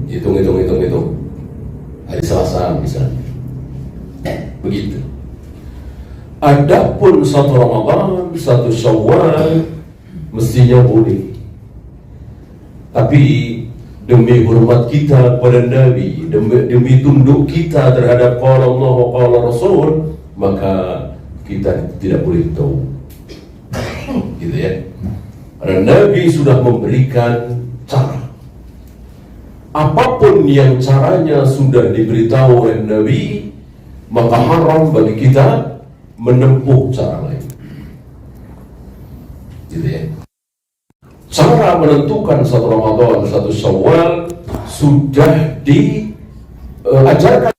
hitung hari Selasa misalnya, begitu. Adapun 1 Ramadan, 1 Syawal mestinya boleh, tapi demi hormat kita kepada Nabi, demi tunduk kita terhadap qala Allah wa qala Rasul, maka kita tidak boleh tahu, gitu ya. Karena Nabi sudah memberikan cara. Apapun yang caranya sudah diberitahu oleh Nabi, maka haram bagi kita menempuh cara lain, gitu ya. Cara menentukan 1 Ramadan, 1 Syawal sudah diajarkan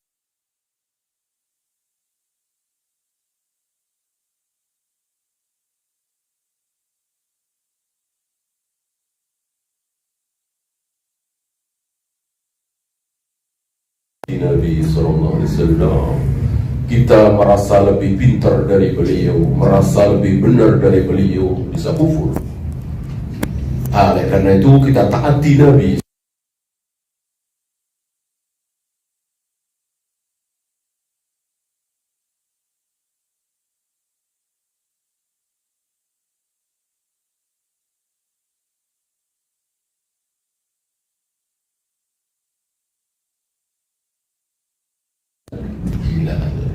Nabi SAW. Kita merasa lebih pintar dari beliau, merasa lebih benar dari beliau, bisa kufur. Oleh karena itu kita taati Nabi.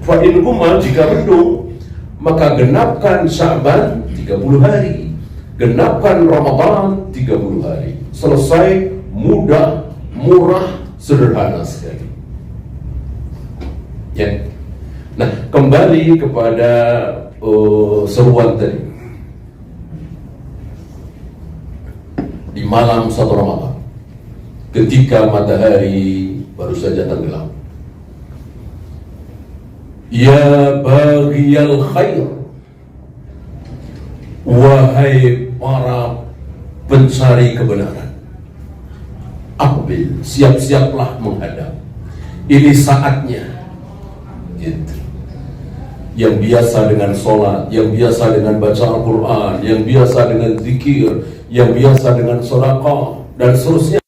Fa'in kuma, jika belum, maka genapkan Sya'ban 30 hari, genapkan Ramadan 30 hari. Selesai, mudah, murah, sederhana sekali. Ya. Nah, kembali kepada seruan tadi. Di malam 1 Ramadan, ketika matahari baru saja tenggelam, ya baghiyal khair, wahai para pencari kebenaran, aqbil, siap-siaplah menghadap. Ini saatnya, gitu. Yang biasa dengan sholat, yang biasa dengan baca Al-Quran, yang biasa dengan zikir, yang biasa dengan sedekah, dan seterusnya.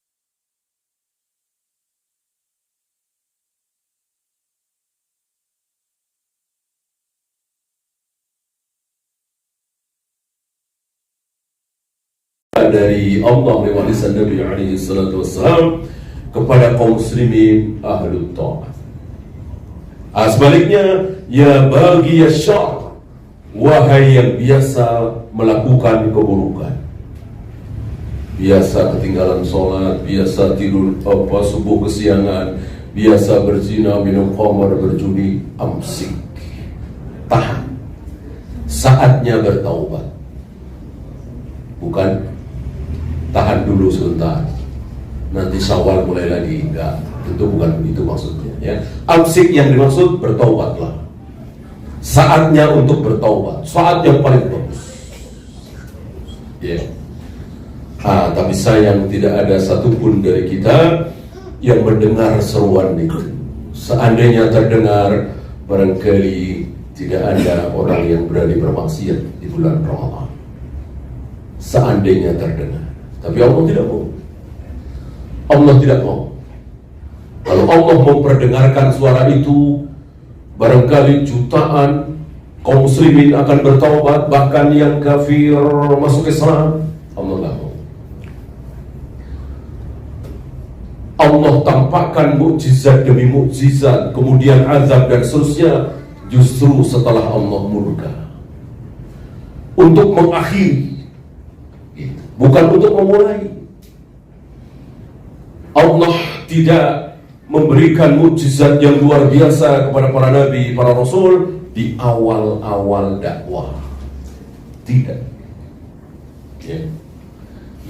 Dari Allah lewat lisan Nabi alaihi salatu wassalam kepada kaum muslimin ahlu ta'ah. Sebaliknya, ya bagi syar, wahai yang biasa melakukan keburukan, biasa ketinggalan sholat, biasa tidur subuh kesiangan, biasa berzina, minum khamar, berjudi, amsik, tahan. Saatnya bertaubat, bukan tahan dulu sebentar, nanti Syawal mulai lagi. Enggak, tentu bukan begitu maksudnya, ya. Amsik yang dimaksud bertaubatlah. Saatnya untuk bertaubat, saat yang paling bagus, ya. Tapi sayang tidak ada satupun dari kita yang mendengar seruan itu. Seandainya terdengar, barangkali tidak ada orang yang berani bermaksiat di bulan Ramadan. Seandainya terdengar. Tapi Allah tidak mau. Allah tidak mau. Kalau Allah memperdengarkan suara itu, barangkali jutaan kaum muslimin akan bertaubat, bahkan yang kafir masuk Islam. Allah tidak mau. Allah tampakkan mukjizat demi mukjizat, kemudian azab dan seterusnya, justru setelah Allah murka, untuk mengakhiri, bukan untuk memulai. Allah tidak memberikan mukjizat yang luar biasa kepada para nabi, para rasul di awal-awal dakwah. Tidak.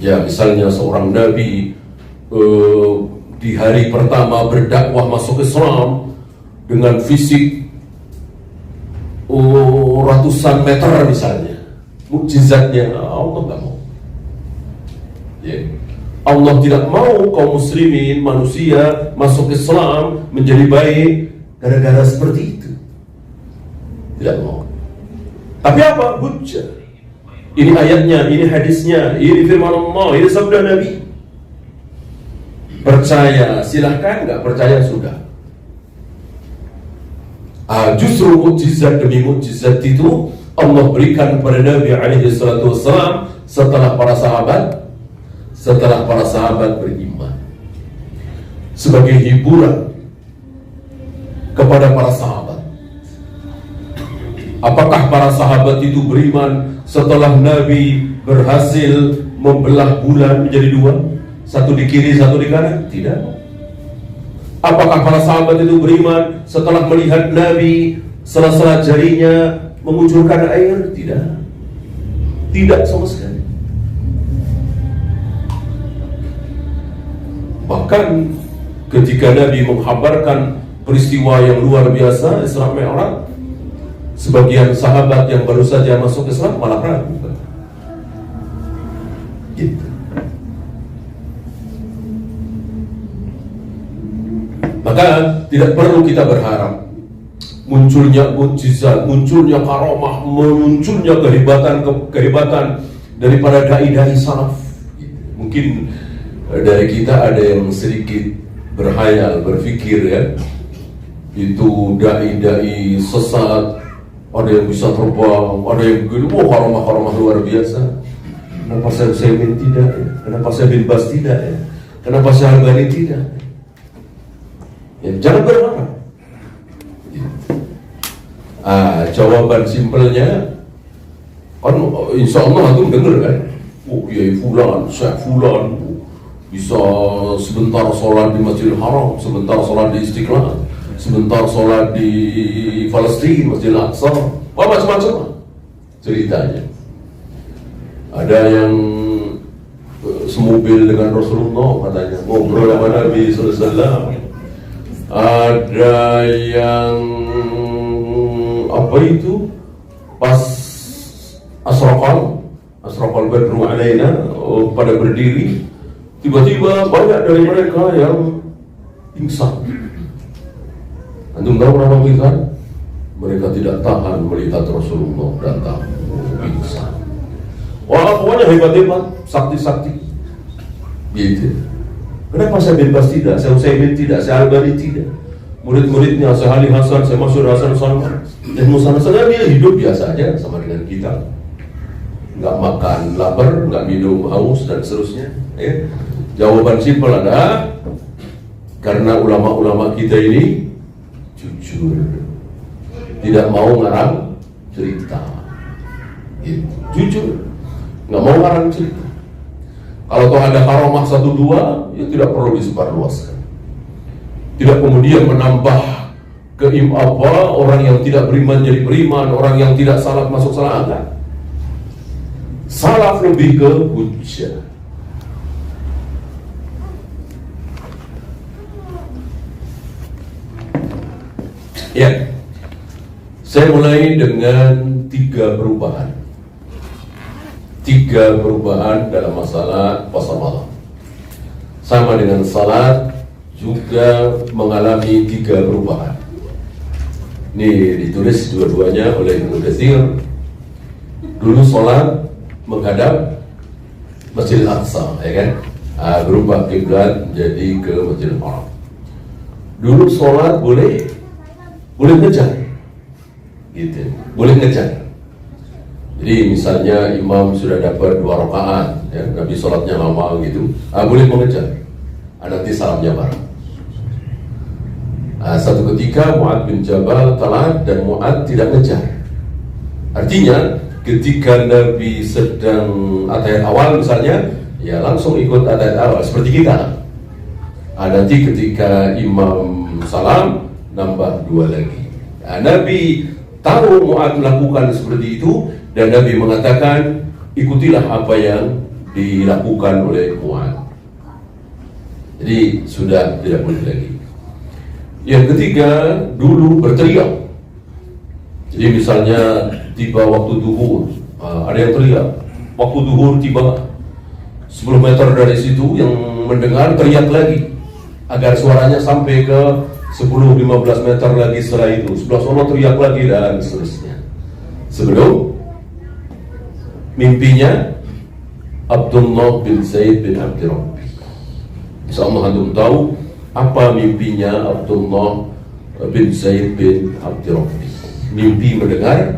Ya, misalnya seorang nabi di hari pertama berdakwah masuk Islam dengan fisik ratusan meter misalnya, mukjizatnya Allah nggak mau. Allah tidak mau kaum muslimin, manusia masuk Islam menjadi baik gara-gara seperti itu. Tidak mau. Tapi apa? Hujjah. Ini ayatnya, ini hadisnya, ini firman Allah, ini sabda Nabi. Percaya silahkan, nggak percaya sudah. Justru mukjizat demi mukjizat itu Allah berikan kepada Nabi alaihi salatu wassalam setelah para sahabat beriman, sebagai hiburan kepada para sahabat. Apakah para sahabat itu beriman setelah Nabi berhasil membelah bulan menjadi dua, satu di kiri, satu di kanan? Tidak. Apakah para sahabat itu beriman setelah melihat Nabi sela-sela jarinya mengucurkan air? Tidak. Tidak sama sekali. Bahkan ketika Nabi menghabarkan peristiwa yang luar biasa Isra Mi'raj, sebagian sahabat yang baru saja masuk Islam malah ragu. Gitu. Maka tidak perlu kita berharap munculnya mukjizat, munculnya karomah, munculnya kehebatan daripada dai-dai salaf. Mungkin dari kita ada yang sedikit berhayal, berpikir ya, itu dai-dai sesat, ada yang bisa terbang, ada yang begini, karomah-karomah luar biasa. Kenapa saya Utsaimin tidak ya? Kenapa saya bin Bas tidak ya? Kenapa saya Albani tidak? Ya, jangan berharap. Jawaban simpelnya kan insya Allah antum dengar kan, Kiai Fulan, Syekh Fulan bisa sebentar sholat di Masjidil Haram, sebentar sholat di Istiqlal, sebentar sholat di Palestina, Masjidil Aqsa, macam-macam ceritanya. Ada yang semobil dengan Rasulullah katanya, ngobrol sama Nabi SAW. Ada yang apa itu pas asraqal badru alaina, pada berdiri tiba-tiba banyak dari mereka yang pingsan. Antum tahu kenapa pingsan? Mereka tidak tahan melihat Rasulullah datang, pingsan. Wah, pokoknya hebat-hebat, sakti-sakti gitu. Kenapa saya bin Bas tidak, saya Utsaimin tidak, saya Albani tidak, murid-muridnya saya Ali Hasan, saya Masyur Hasan Salman dan Musa Hasan, dia hidup biasa aja sama dengan kita, nggak makan lapar, nggak minum haus dan seterusnya ya. Jawaban simpel ada, karena ulama-ulama kita ini jujur, tidak mau ngarang cerita gitu. Jujur, nggak mau ngarang cerita. Kalau toh ada karomah 1-2, ya tidak perlu disebarluaskan. Tidak kemudian menambah orang yang tidak beriman jadi beriman, orang yang tidak salaf masuk salah, enggak. Salaf lebih ke hujjah. Ya, saya mulai dengan 3 perubahan. 3 perubahan dalam masalah puasa malam. Sama dengan salat juga mengalami 3 perubahan. Ini ditulis dua-duanya oleh Ibnu Katsir. Dulu salat menghadap Masjidil Aqsa, ya kan? Berubah kiblat jadi ke Masjidil Haram. Dulu salat boleh ngejar, gitu, boleh ngejar. Jadi misalnya imam sudah dapat 2 rakaat, ya, Nabi sholatnya lama gitu, boleh mengejar, nanti salamnya bareng. Satu ketika Mu'ad bin Jabal telat dan Mu'ad tidak ngejar. Artinya ketika Nabi sedang atayat awal misalnya, ya langsung ikut atayat awal seperti kita. Nanti ketika imam salam nambah 2 lagi. Nabi tahu Mu'ad melakukan seperti itu, dan Nabi mengatakan ikutilah apa yang dilakukan oleh Mu'ad. Jadi sudah tidak boleh lagi. Yang ketiga, dulu berteriak. Jadi misalnya tiba waktu zuhur, ada yang teriak. Waktu zuhur tiba, 10 meter dari situ yang mendengar teriak lagi agar suaranya sampai ke 10-15 meter lagi setelah itu. Sebelah sana teriak lagi dan seterusnya. Sebelum mimpinya Abdullah bin Zaid bin Abdi Rabbi. Insyaallah antum tahu apa mimpinya Abdullah bin Zaid bin Abdurrahman. Mimpi mendengar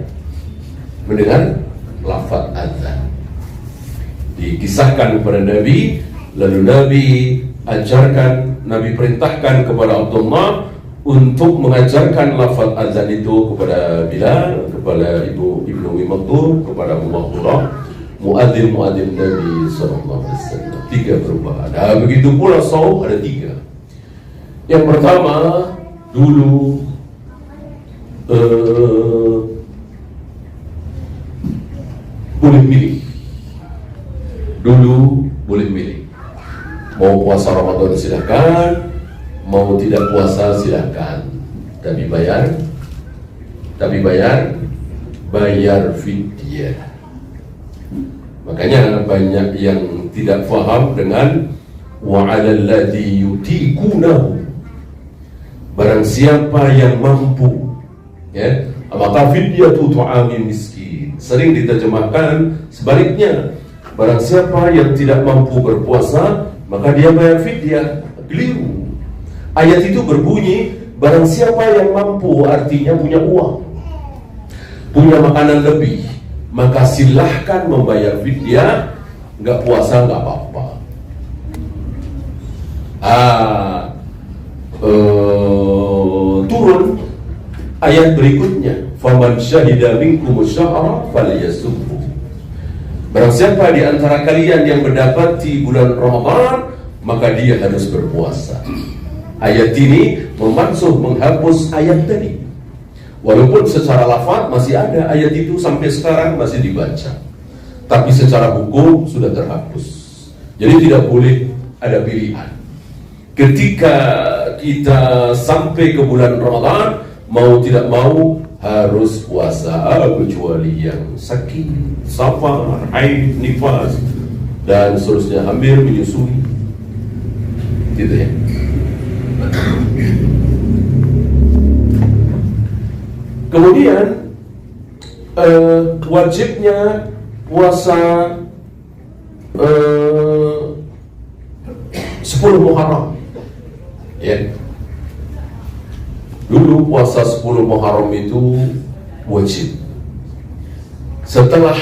lafaz azan. Dikisahkan kepada Nabi, lalu Nabi ajarkan, Nabi perintahkan kepada Abdullah untuk mengajarkan lafaz azan itu kepada Bilal, kepada Ibnu Umi Maktum, kepada Abu Bakar, muadzin Nabi sallallahu alaihi wasallam. 3 perubahan. Nah, begitu pula saum ada 3. Yang pertama, dulu boleh milih. Dulu boleh milih. Mau puasa Ramadan silakan, mau tidak puasa silakan. Tapi bayar fidyah. Makanya banyak yang tidak faham dengan wa 'alal ladzi yutiqunahu. Barang siapa yang mampu, ya, maka fidyatu tu'amin miskin. Sering diterjemahkan sebaliknya, barang siapa yang tidak mampu berpuasa, maka dia bayar fidyah. Keliru. Ayat itu berbunyi, barang siapa yang mampu, artinya punya uang, punya makanan lebih, maka silahkan membayar fidyah. Nggak puasa nggak apa-apa. Turun ayat berikutnya, faman syahida minkum syahra falyasumhu. Barang siapa di antara kalian yang mendapati bulan Ramadan, maka dia harus berpuasa. Ayat ini menghapus ayat tadi. Walaupun secara lafaz masih ada ayat itu sampai sekarang masih dibaca, tapi secara hukum sudah terhapus. Jadi tidak boleh ada pilihan. Ketika kita sampai ke bulan Ramadan, mau tidak mau harus puasa, kecuali yang sakit, safar, haid, nifas, dan seterusnya, hamil, menyusui, gitu ya. Kemudian wajibnya puasa 10 Muharram, ya. Dulu puasa 10 Muharram itu wajib. Setelah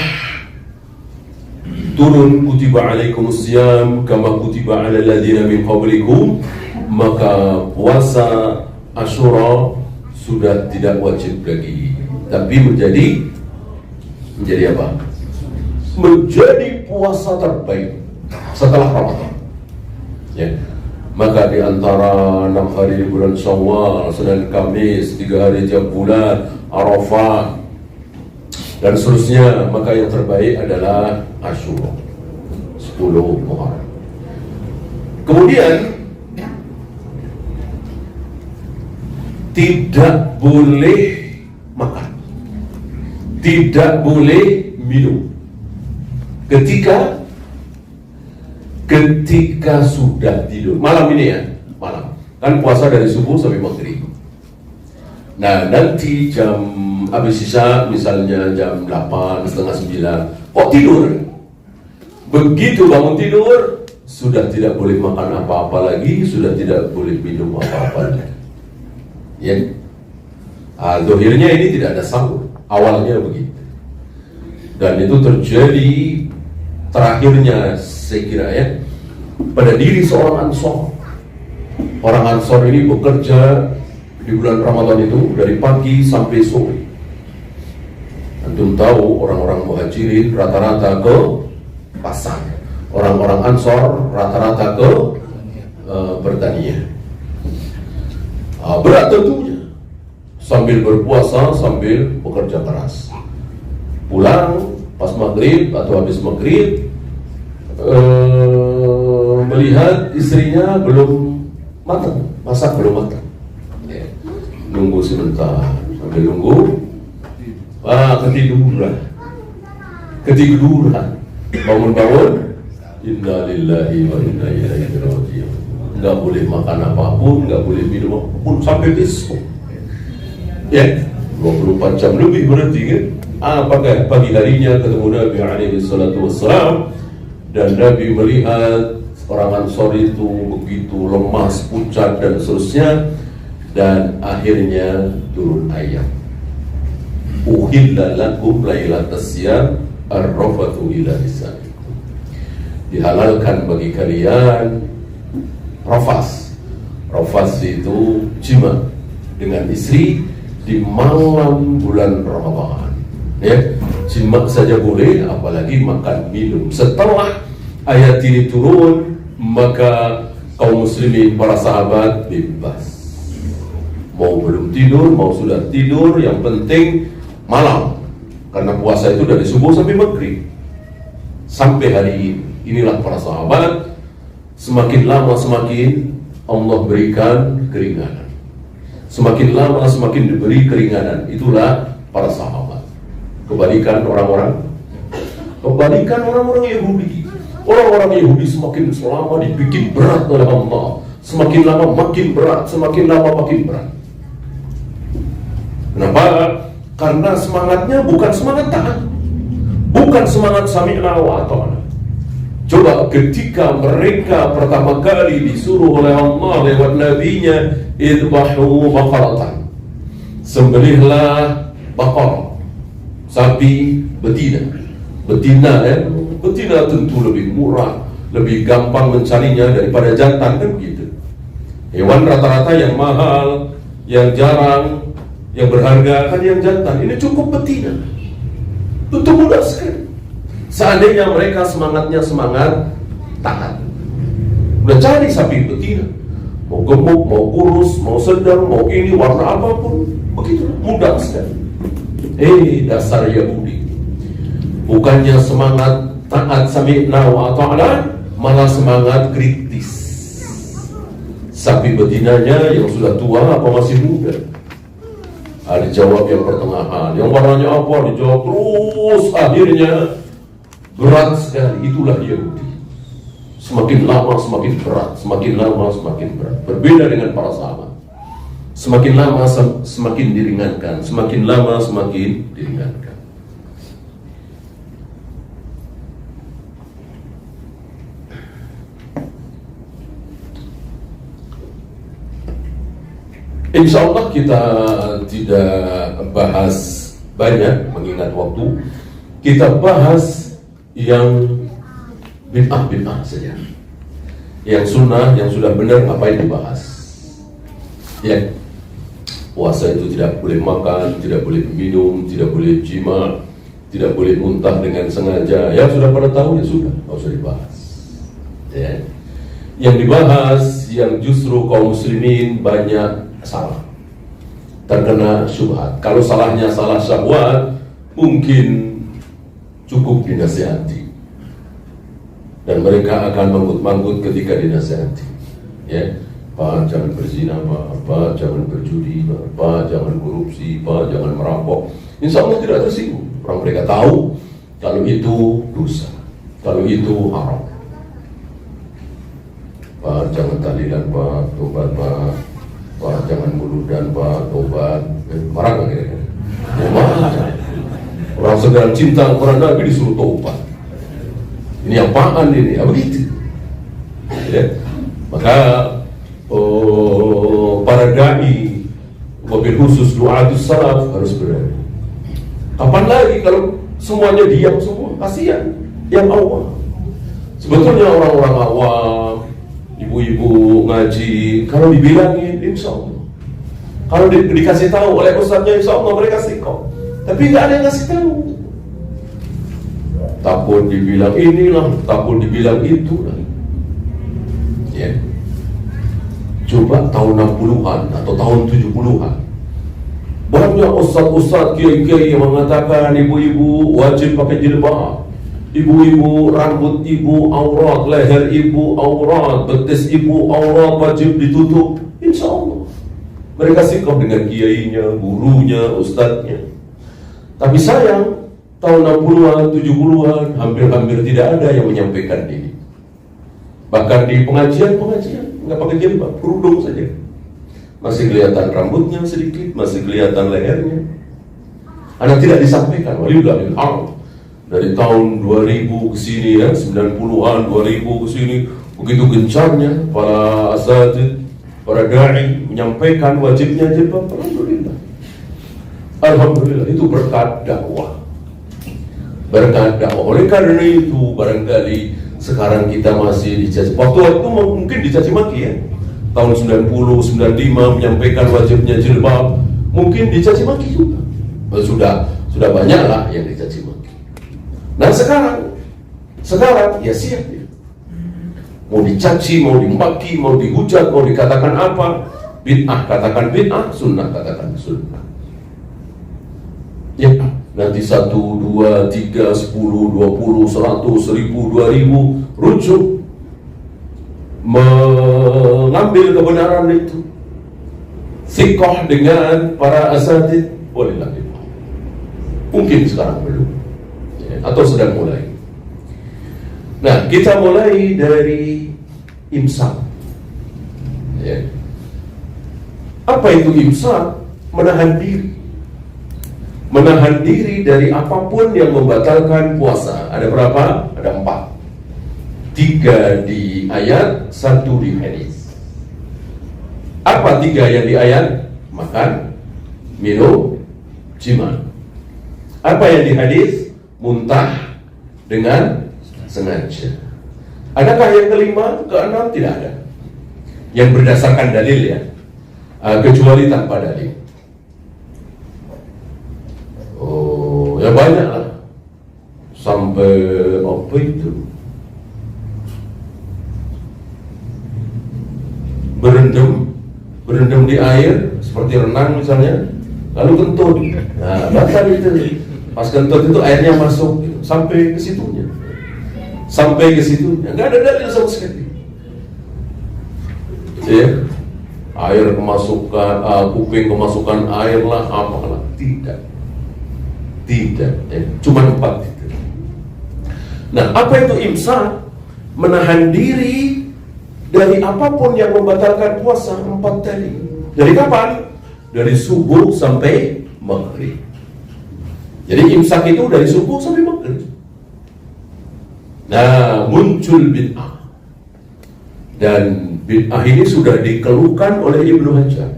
turun kutiba alaikumusiyam kama kutiba alal ladzina min qablikum, maka puasa Asyura sudah tidak wajib lagi, tapi menjadi apa? Menjadi puasa terbaik setelah Ramadan. Ya. Maka di antara 6 hari di bulan Syawal, Senin, Kamis, 3 hari tiap bulan, Arafah, dan seterusnya, maka yang terbaik adalah Asyura, 10 Muharram. Kemudian tidak boleh makan, tidak boleh minum ketika sudah tidur. Malam ini ya, malam. Kan puasa dari subuh sampai maghrib. Nah, nanti habis Isya, misalnya jam 8, setengah 9, kok tidur? Begitu bangun tidur, sudah tidak boleh makan apa-apa lagi, sudah tidak boleh minum apa-apa lagi. Ya. Zahirnya ini tidak ada sahur. Awalnya begitu. Dan itu terjadi terakhirnya, saya kira ya, pada diri seorang Ansor. Orang Ansor ini bekerja di bulan Ramadan itu dari pagi sampai sore. Antum tahu orang-orang Muhajirin rata-rata ke pasar, orang-orang Ansor rata-rata ke pertanian. Berat tentunya, sambil berpuasa sambil bekerja keras. Pulang pas maghrib atau habis maghrib, melihat istrinya belum matang, masak belum matang, ya. Nunggu sebentar, sambil nunggu, ketiduran, bangun-bangun, innalillahi wa inna ilaihi raji'un. Nggak boleh makan apapun, nggak boleh minum apapun sampai besok, ya. 24 jam lebih berarti kan. Apakah pagi harinya ketemu Nabi alaihi salatu wassalam, dan Nabi melihat orang Ansor itu begitu lemas, pucat dan seterusnya, dan akhirnya turun ayat, uhilla lakum lailatas siyam ar-rafathu ila nisaikum, dihalalkan bagi kalian rafas. Rafas itu jima dengan istri di malam bulan Ramadan, ya. Jima saja boleh, apalagi makan minum. Setelah ayat ini turun, maka kaum muslimin, para sahabat bebas, mau belum tidur, mau sudah tidur, yang penting malam, karena puasa itu dari subuh sampai maghrib. Sampai hari ini, inilah para sahabat, semakin lama semakin Allah berikan keringanan, semakin lama semakin diberi keringanan. Itulah para sahabat. Kebalikan orang-orang Yahudi. Orang-orang Yahudi semakin lama dibikin berat oleh Allah, semakin lama makin berat, semakin lama makin berat. Kenapa? Karena semangatnya bukan semangat taat, bukan semangat sami'na wa ata'na. Coba ketika mereka pertama kali disuruh oleh Allah lewat nabinya, idbahu baqaratan, sembelihlah baqarah, sapi betina. Betina tentu lebih murah, lebih gampang mencarinya daripada jantan, kan begitu. Hewan rata-rata yang mahal, yang jarang, yang berharga kan yang jantan. Ini cukup betina, tentu mudah sekali. Seandainya mereka semangatnya semangat taat, udah cari sapi betina, mau gemuk, mau kurus, mau sedang, mau ini warna apapun, begitu mudah sekali. Dasar Yahudi, bukannya semangat taat sami'na wa ata'na, malah semangat kritis. Sapi betinanya yang sudah tua apa masih muda? Dijawab yang pertengahan. Yang warnanya apa? Dijawab terus. Akhirnya berat sekali. Itulah Yahudi. Semakin lama semakin berat, semakin lama semakin berat. Berbeda dengan para sahabat. Semakin lama semakin diringankan, semakin lama semakin diringankan. Insya Allah kita tidak bahas banyak mengingat waktu. Kita bahas yang bid'ah saja. Yang sunnah, yang sudah benar, apa yang dibahas. Ya, puasa itu tidak boleh makan, tidak boleh minum, tidak boleh jima, tidak boleh muntah dengan sengaja. Ya sudah pada tahu, ya sudah, nggak usah dibahas. Ya. Yang dibahas, yang justru kaum muslimin banyak salah, terkena syubhat. Kalau salahnya salah syahwat, mungkin cukup dinasihati, dan mereka akan manggut-manggut ketika dinasihati. Ya, Pak, jangan berzina, Pak, jangan berjudi, Pak, jangan korupsi, Pak, jangan merampok. Insya Allah tidak tersinggung. Orang mereka tahu kalau itu dosa, kalau itu haram. Pak, jangan tahlilan, Pak, tobat, Pak, jangan muludan, Pak, tobat. Marah nggak kira-kira? Marah. Orang sedang cinta kepada Nabi disuruh tobat. Ini apaan ini? Ya begitu. Ya. Maka para dai, wabil khusus du'atus salaf harus berani. Kapan lagi kalau semuanya diam semua? Kasihan yang awam. Sebetulnya orang-orang awam, ibu-ibu ngaji, kalau dibilangin, insya Allah. Kalau dikasih tahu oleh ustadznya, insya Allah mereka sikap. Tapi nggak ada yang ngasih tahu. Takut dibilang inilah, takut dibilang itulah. Ya. Coba tahun 60-an atau tahun 70-an, banyak ustadz-ustadz, kiai-kiai yang mengatakan ibu-ibu wajib pakai jilbab, ibu-ibu rambut ibu aurat, leher ibu aurat, betis ibu aurat wajib ditutup. Insya Allah mereka sikap dengan kiainya, gurunya, ustadznya. Tapi sayang, tahun 60-an, 70-an hampir-hampir tidak ada yang menyampaikan ini. Bahkan di pengajian nggak pakai jilbab, kerudung saja. Masih kelihatan rambutnya sedikit, masih kelihatan lehernya. Anak tidak disampaikan. Walillahil hamd. Dari tahun 2000 ke sini ya, 90-an, 2000 ke sini, Begitu gencarnya para asatidz, para da'i menyampaikan wajibnya jilbab. Alhamdulillah, itu berkat dakwah. Berkat dakwah. Oleh karena itu barangkali sekarang kita masih dicaci. Waktu itu mungkin dicaci maki ya. Tahun 90, 95 menyampaikan wajibnya jilbab, mungkin dicaci maki juga. Sudah banyak lah yang dicaci maki. Nah sekarang ya siap ya. Mau dicaci, mau dimaki, mau dihujat, mau dikatakan apa, bid'ah katakan bid'ah, sunnah katakan sunnah. Ya, nanti 1, 2, 3, 10, 20, 100, 1000, 2000 rujuk mengambil kebenaran itu. Thiqah dengan para asatidz, bolehlah. Mungkin sekarang belum ya, atau sedang mulai. Nah, kita mulai dari imsak ya. Apa itu imsak? Menahan diri. Menahan diri dari apapun yang membatalkan puasa. Ada berapa? Ada 4. 3 di ayat, 1 di hadis. Apa 3 yang di ayat? Makan, minum, jima. Apa yang di hadis? Muntah dengan sengaja. Adakah yang kelima, keenam? Tidak ada. Yang berdasarkan dalil ya, kecuali tanpa dalil. Oh, ya banyak lah. Sampai apa itu? Berendam di air seperti renang misalnya, lalu kentut. Nah, batal itu. Pas kentut itu airnya masuk sampai ke situnya. Sampai ke situ, nggak ada dalil sama sekali. Ya, air kemasukan, kuping kemasukan air lah, apalah, tidak, ya. Cuma 4 itu. Nah, apa itu imsak? Menahan diri dari apapun yang membatalkan puasa 4 tadi. Dari kapan? Dari subuh sampai maghrib. Jadi imsak itu dari subuh sampai maghrib. Nah, muncul bid'ah. Dan bid'ah ini sudah dikeluhkan oleh Ibnu Hajar.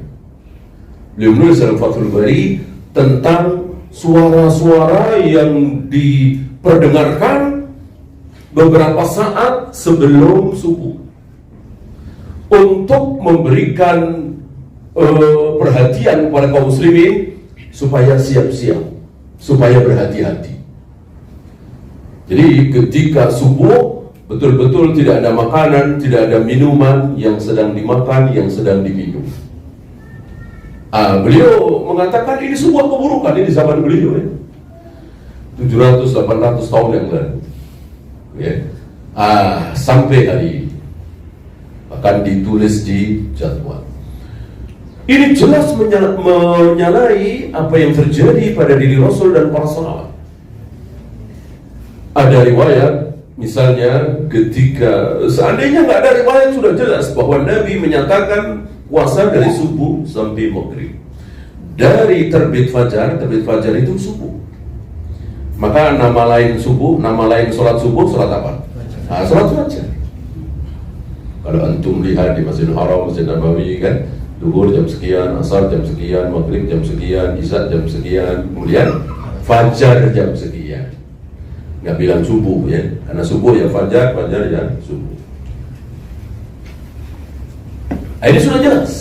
Beliau menulis dalam Fathul Bari tentang suara-suara yang diperdengarkan beberapa saat sebelum subuh untuk memberikan perhatian kepada kaum muslimin supaya siap-siap, supaya berhati-hati. Jadi ketika subuh betul-betul tidak ada makanan, tidak ada minuman yang sedang dimakan, yang sedang diminum. Beliau mengatakan ini sebuah keburukan ini di zaman beliau ya. 700-800 tahun yang lalu ya. Sampai hari ini akan ditulis di jadwal. Ini jelas menyalahi apa yang terjadi pada diri Rasul dan para sahabat. Ada riwayat misalnya ketika seandainya nggak ada riwayat sudah jelas bahwa Nabi menyatakan puasa dari subuh sampai maghrib. Dari terbit fajar itu subuh. Maka nama lain subuh, nama lain sholat subuh, sholat apa? Sholat fajar. Kalau antum lihat di Masjidil Haram, Masjid Nabawi kan, zuhur jam sekian, asar jam sekian, maghrib jam sekian, isya jam sekian, kemudian fajar jam sekian. Nggak bilang subuh ya, karena subuh ya fajar ya subuh. Ini sudah jelas.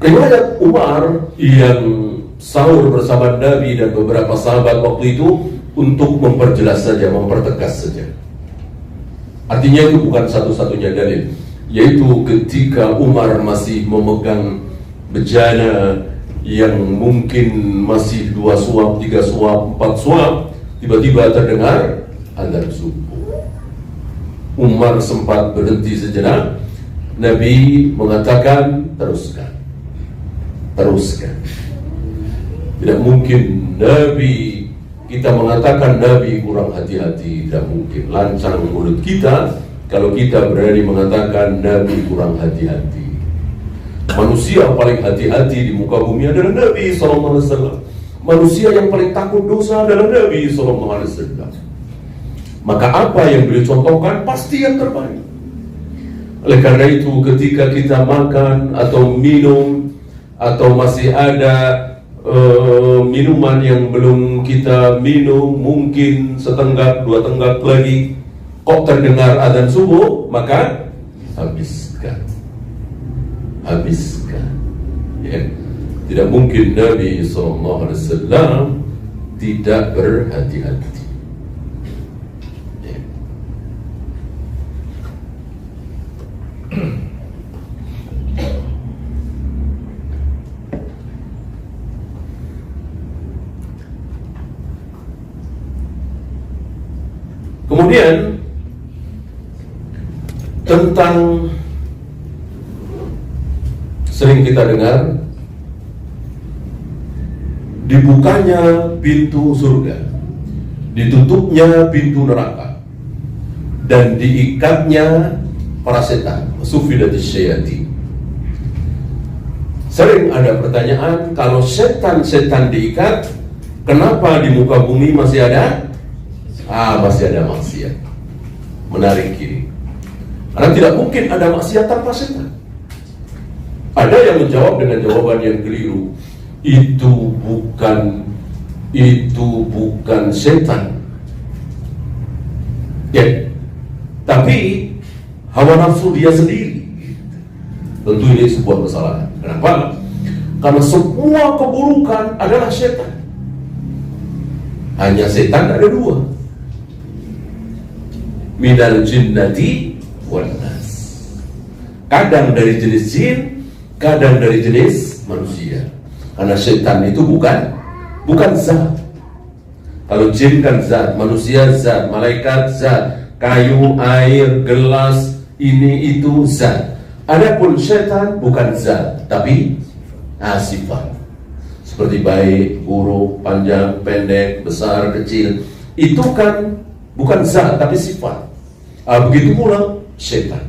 Riwayat Umar yang sahur bersama Nabi dan beberapa sahabat waktu itu untuk memperjelas saja, mempertegas saja. Artinya itu bukan satu-satunya dalil, yaitu ketika Umar masih memegang bejana yang mungkin masih 2 suap, 3 suap, 4 suap, tiba-tiba terdengar adzan subuh. Umar sempat berhenti sejenak. Nabi mengatakan teruskan. Tidak mungkin Nabi, kita mengatakan Nabi kurang hati-hati. Tidak mungkin lancang mulut kita kalau kita berani mengatakan Nabi kurang hati-hati. Manusia paling hati-hati di muka bumi adalah Nabi SAW. Manusia yang paling takut dosa adalah Nabi SAW. Maka apa yang beliau contohkan pasti yang terbaik. Oleh karena itu ketika kita makan atau minum, atau masih ada minuman yang belum kita minum, mungkin setenggak, 2 tenggak lagi, kok terdengar azan subuh, maka habiskan. Ya. Tidak mungkin Nabi SAW tidak berhati-hati. Ya. Kemudian tentang sering kita dengar dibukanya pintu surga, ditutupnya pintu neraka, dan diikatnya para setan, sufidatis syaitan. Sering ada pertanyaan, kalau setan-setan diikat, kenapa di muka bumi masih ada? Masih ada maksiat. Menarik ini. Karena tidak mungkin ada maksiat tanpa setan. Ada yang menjawab dengan jawaban yang keliru. Itu bukan setan. Ya. Tapi hawa nafsu dia sendiri. Tentu ini sebuah kesalahan. Kenapa? Karena semua keburukan adalah setan. Hanya setan ada 2. Minal jinnati wan nas. Kadang dari jenis jin, kadang dari jenis manusia. Karena setan itu bukan zat. Kalau jin kan zat, manusia zat, malaikat zat, kayu, air, gelas, ini itu zat. Adapun setan bukan zat, tapi sifat. Seperti baik, buruk, panjang, pendek, besar, kecil. Itu kan bukan zat, tapi sifat. Begitu pula setan.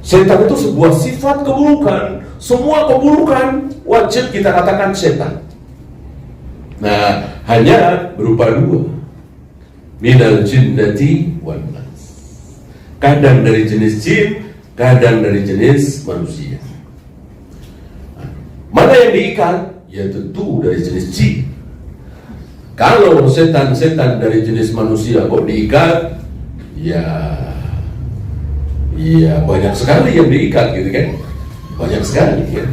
Setan itu sebuah sifat keburukan. Semua keburukan wajib kita katakan setan. Nah, hanya berupa 2. Minal jinnati wan nas. Kadang dari jenis jin, kadang dari jenis manusia. Mana yang diikat? Ya tentu dari jenis jin. Kalau setan-setan dari jenis manusia kok diikat, ya banyak sekali yang diikat gitu kan. Banyak sekali ya.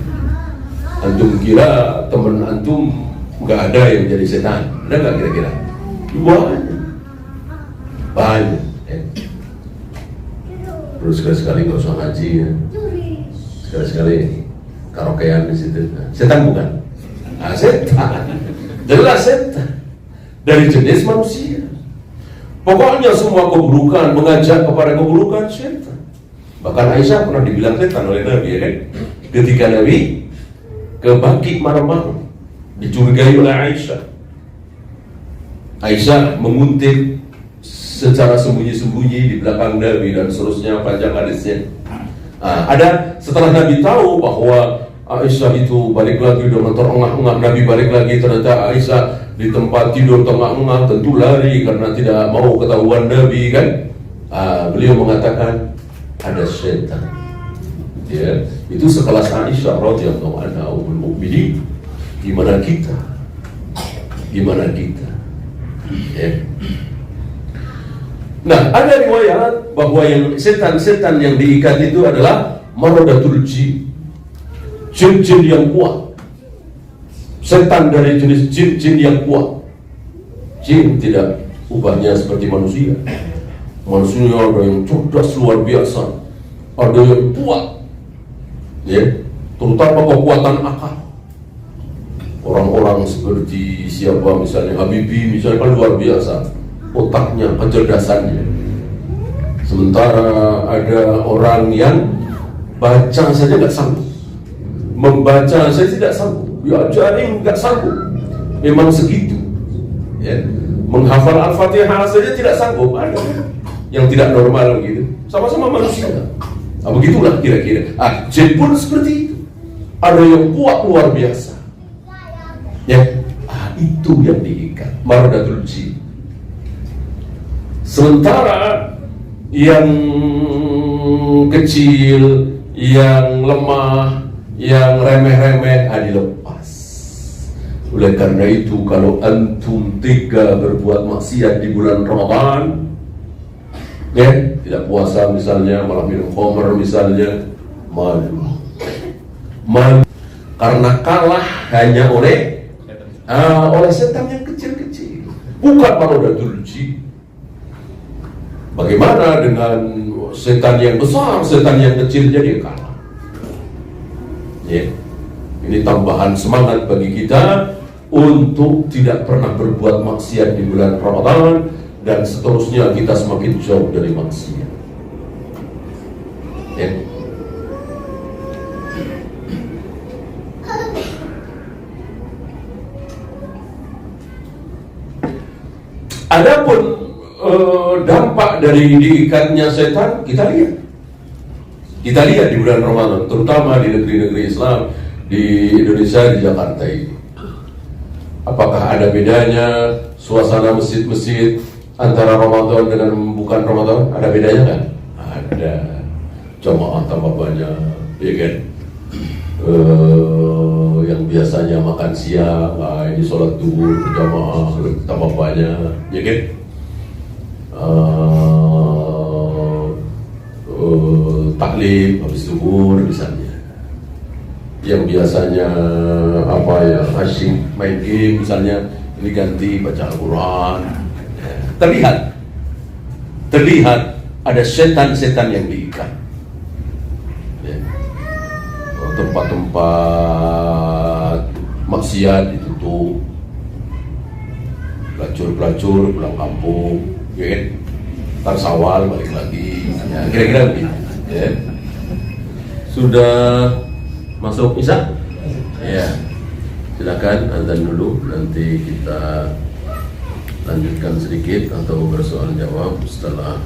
Antum kira teman antum gak ada yang jadi setan? Ada gak kira-kira? Banyak ya. Terus sekali-sekali gak usah ngaji ya. Sekali-sekali karaokean di situ. Setan bukan? Setan. Jelas setan. Dari jenis manusia. Pokoknya semua keburukan mengajak kepada keburukan setan. Bahkan Aisyah pernah dibilang setan oleh Nabi ya kan? Ketika Nabi ke Baqi malam-malam dicurigai oleh Aisyah. Aisyah menguntit secara sembunyi-sembunyi di belakang Nabi dan seterusnya, panjang hadisnya. Ada setelah Nabi tahu bahwa Aisyah itu balik lagi dengan terengah-engah, Nabi balik lagi, ternyata Aisyah di tempat tidur tengah-engah, tentu lari karena tidak mau ketahuan Nabi kan. Beliau mengatakan ada setan. Ya, itu sekelas Aisyah radhiyallahu anha ummul mukminin. Gimana kita? Ya. Nah, ada riwayat bahwa yang setan-setan yang diikat itu adalah maradatul jin. Jin-jin yang kuat. Setan dari jenis jin-jin yang kuat. Jin tidak ubahnya seperti manusia. Manusia ada yang cerdas luar biasa, ada yang kuat, ya, terutama kekuatan akal. Orang-orang seperti siapa misalnya Habibie misalnya kan luar biasa otaknya, kecerdasannya. Sementara ada orang yang baca saja nggak sanggup, membaca saja tidak sanggup, diajarin nggak sanggup, memang segitu. Ya. Menghafal Al-Fatihah saja tidak sanggup, ada yang tidak normal gitu, sama-sama manusia. Begitulah kira-kira. Jin pun seperti itu. Ada yang kuat luar biasa. Ya, itu yang diikat. Maradatul jin. Sementara yang kecil, yang lemah, yang remeh-remeh dilepas. Oleh karena itu, kalau antum tega berbuat maksiat di bulan Ramadan, tidak puasa misalnya, malah minum khamr misalnya, malu. Karena kalah hanya oleh setan yang kecil-kecil, bukan marodatul jin. Bagaimana dengan setan yang besar, setan yang kecil jadi kalah? Ini tambahan semangat bagi kita untuk tidak pernah berbuat maksiat di bulan Ramadan, dan seterusnya kita semakin jauh dari maksiat. Adapun dampak dari diikatnya setan kita lihat di bulan Ramadan, terutama di negeri-negeri Islam, di Indonesia, di Jakarta ini. Apakah ada bedanya suasana masjid-masjid antara Ramadan dengan bukan Ramadan? Ada bedanya kan? Ada. Jamaah tambah banyak, ya kan? Yang biasanya makan siang, ini sholat duhur berjamaah tambah banyak, ya kan? Taklim habis duhur misalnya. Yang biasanya asyik main game misalnya, ini ganti baca Al-Quran. Terlihat ada setan-setan yang diikat. Tempat-tempat maksiat ditutup, pelacur-pelacur pulang kampung, ya kan? Ntar Syawal balik lagi, kira-kira begitu. Sudah masuk Isya? Ya, silakan azan dulu, nanti kita lanjutkan sedikit atau bersoal jawab setelah.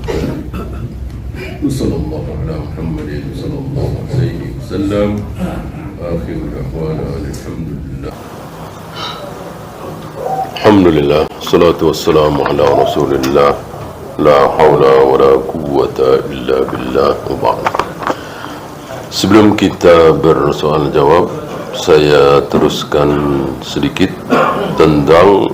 Sallallahu ala Muhammadin sallallahu alaihi wasallam. Akhir da'wana alhamdulillah. Alhamdulillah, salatu wassalamu ala Rasulillah. La haula wala quwwata illa billah. Sebelum kita bersoal jawab, saya teruskan sedikit tentang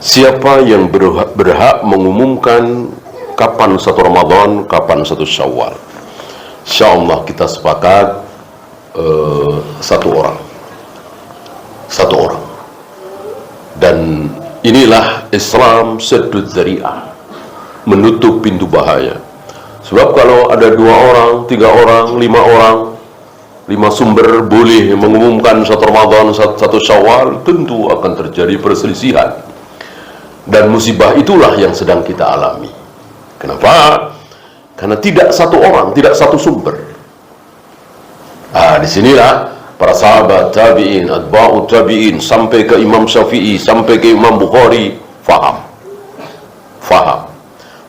siapa yang berhak mengumumkan kapan satu Ramadan, kapan satu Syawal. InsyaAllah kita sepakat satu orang. Dan inilah Islam seddud dzari'ah, menutup pintu bahaya. Sebab kalau ada 2 orang, 3 orang, 5 orang, 5 sumber boleh mengumumkan satu Ramadan, satu Syawal, tentu akan terjadi perselisihan. Dan musibah itulah yang sedang kita alami. Kenapa? Karena tidak satu orang, tidak satu sumber. Disinilah para sahabat tabi'in, atba'ut tabi'in, sampai ke Imam Syafi'i, sampai ke Imam Bukhari, faham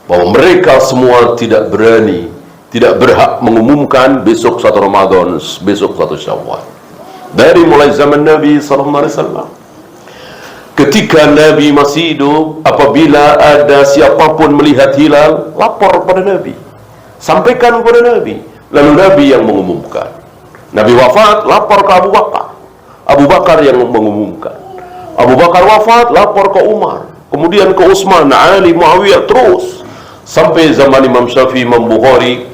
bahwa mereka semua tidak berani, tidak berhak mengumumkan besok satu Ramadan, besok satu Syawal. Dari mulai zaman Nabi SAW, ketika Nabi masih hidup, apabila ada siapapun melihat hilal, lapor kepada Nabi, sampaikan kepada Nabi, lalu Nabi yang mengumumkan. Nabi wafat, lapor ke Abu Bakar, Abu Bakar yang mengumumkan. Abu Bakar wafat, lapor ke Umar, kemudian ke Utsman, Ali, Muawiyah, terus sampai zaman Imam Syafi'i, Imam Bukhari.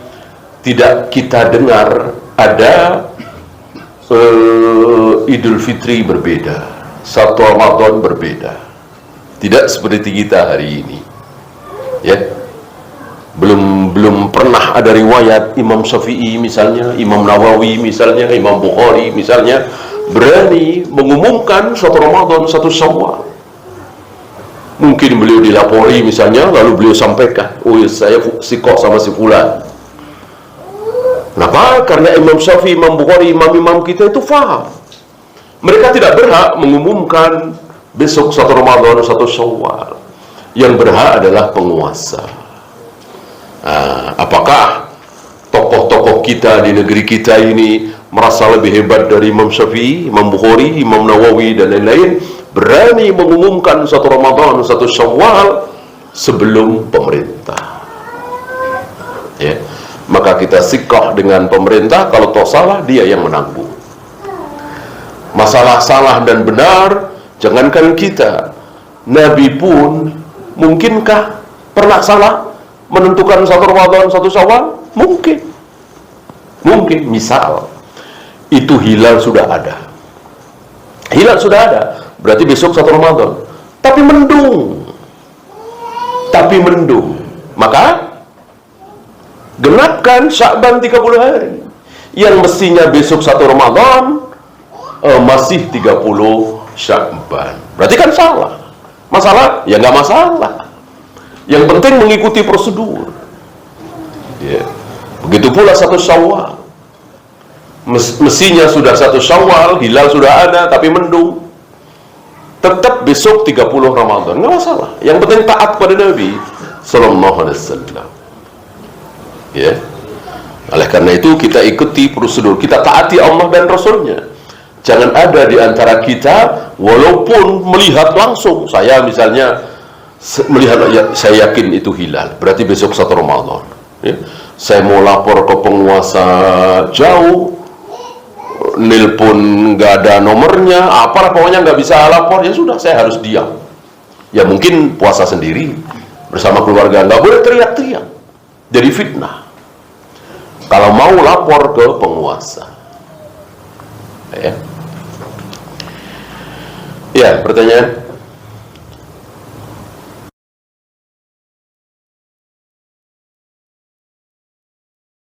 Tidak kita dengar ada Idul Fitri berbeda, satu Ramadan berbeda. Tidak seperti kita hari ini, ya. Belum pernah ada riwayat Imam Syafi'i misalnya, Imam Nawawi misalnya, Imam Bukhari misalnya berani mengumumkan satu Ramadan, satu Syawal. Mungkin beliau dilapori misalnya, lalu beliau sampaikan, saya sikok sama si fulan. Kenapa? Karena Imam Syafi'i, Imam Bukhari, imam-imam kita itu faham. Mereka tidak berhak mengumumkan besok satu Ramadan, satu Syawal. Yang berhak adalah penguasa. Apakah tokoh-tokoh kita di negeri kita ini merasa lebih hebat dari Imam Syafi'i, Imam Bukhari, Imam Nawawi dan lain-lain, berani mengumumkan satu Ramadan, satu Syawal? sebelum pemerintah. Ya. Maka kita siqah dengan pemerintah, kalau toh salah dia yang menanggung. Masalah salah dan benar, jangankan kita, Nabi pun mungkinkah pernah salah menentukan satu Ramadan, satu Syawal? Mungkin. Misal itu hilal sudah ada. Hilal sudah ada, berarti besok satu Ramadan. Tapi mendung. Maka genapkan Sya'ban 30 hari. Yang mestinya besok satu Ramadan masih 30 Sya'ban. Berarti kan salah. Masalah? Ya nggak masalah. Yang penting mengikuti prosedur. Ya. Begitu pula satu Syawal. Mestinya sudah satu Syawal, hilal sudah ada, tapi mendung. Tetap besok 30 Ramadan, nggak masalah. Yang penting taat pada Nabi Sallallahu Alaihi Wasallam. Ya. Oleh karena itu kita ikuti prosedur, kita taati Allah dan Rasulnya. Jangan ada di antara kita, walaupun melihat langsung, saya misalnya melihat, ya, saya yakin itu hilal, berarti besok satu Ramadan. Ya. Saya mau lapor ke penguasa jauh, nelpon nggak ada nomornya, apalah pokoknya nggak bisa lapor, ya sudah saya harus diam. Ya mungkin puasa sendiri bersama keluarga, nggak boleh teriak-teriak, jadi fitnah. Kalau mau lapor ke penguasa, ya, pertanyaan.